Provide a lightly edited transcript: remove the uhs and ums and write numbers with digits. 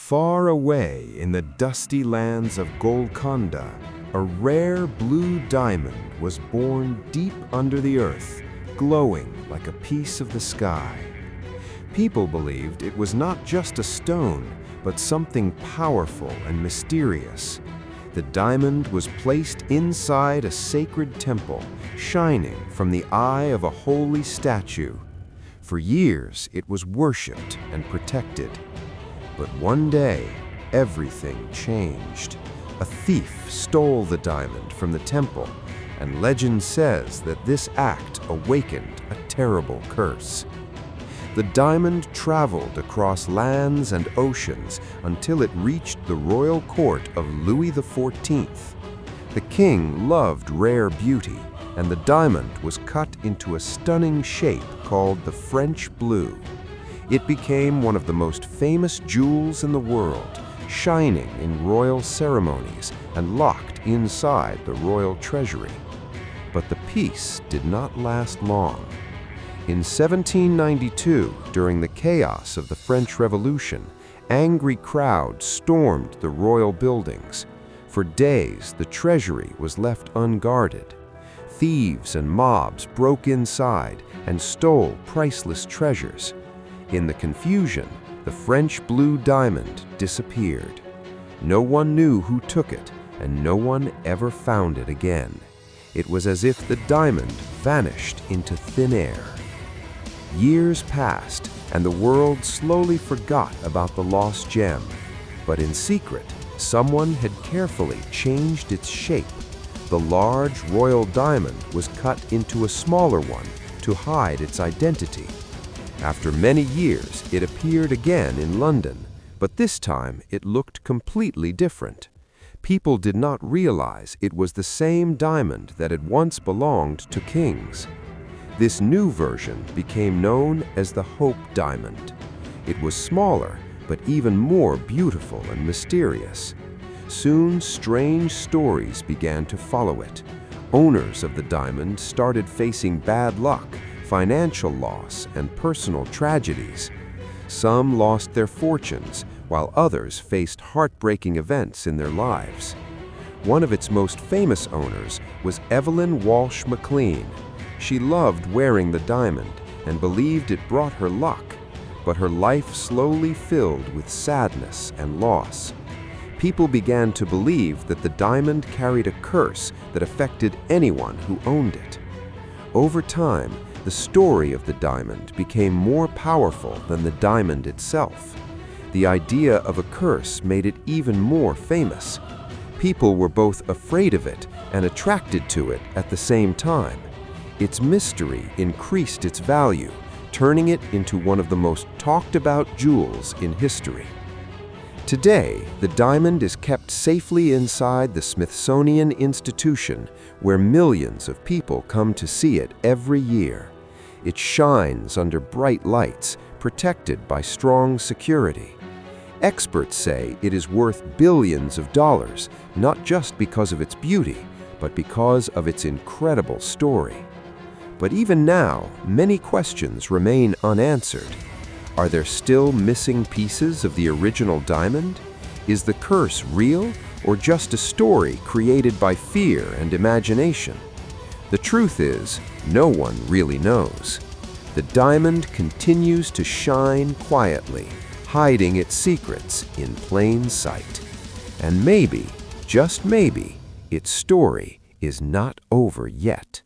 Far away in the dusty lands of Golconda, a rare blue diamond was born deep under the earth, glowing like a piece of the sky. People believed it was not just a stone, but something powerful and mysterious. The diamond was placed inside a sacred temple, shining from the eye of a holy statue. For years, it was worshipped and protected. But one day, everything changed. A thief stole the diamond from the temple, and legend says that this act awakened a terrible curse. The diamond traveled across lands and oceans until it reached the royal court of Louis XIV. The king loved rare beauty, and the diamond was cut into a stunning shape called the French blue. It became one of the most famous jewels in the world, shining in royal ceremonies and locked inside the royal treasury. But the peace did not last long. In 1792, during the chaos of the French Revolution, angry crowds stormed the royal buildings. For days, the treasury was left unguarded. Thieves and mobs broke inside and stole priceless treasures. In the confusion, the French blue diamond disappeared. No one knew who took it, and no one ever found it again. It was as if the diamond vanished into thin air. Years passed, and the world slowly forgot about the lost gem. But in secret, someone had carefully changed its shape. The large royal diamond was cut into a smaller one to hide its identity. After many years, it appeared again in London, but this time it looked completely different. People did not realize it was the same diamond that had once belonged to kings. This new version became known as the Hope Diamond. It was smaller, but even more beautiful and mysterious. Soon, strange stories began to follow it. Owners of the diamond started facing bad luck, financial loss, and personal tragedies. Some lost their fortunes, while others faced heartbreaking events in their lives. One of its most famous owners was Evelyn Walsh McLean. She loved wearing the diamond and believed it brought her luck, but her life slowly filled with sadness and loss. People began to believe that the diamond carried a curse that affected anyone who owned it. Over time, the story of the diamond became more powerful than the diamond itself. The idea of a curse made it even more famous. People were both afraid of it and attracted to it at the same time. Its mystery increased its value, turning it into one of the most talked about jewels in history. Today, the diamond is kept safely inside the Smithsonian Institution, where millions of people come to see it every year. It shines under bright lights, protected by strong security. Experts say it is worth billions of dollars, not just because of its beauty, but because of its incredible story. But even now, many questions remain unanswered. Are there still missing pieces of the original diamond? Is the curse real, or just a story created by fear and imagination? The truth is, no one really knows. The diamond continues to shine quietly, hiding its secrets in plain sight. And maybe, just maybe, its story is not over yet.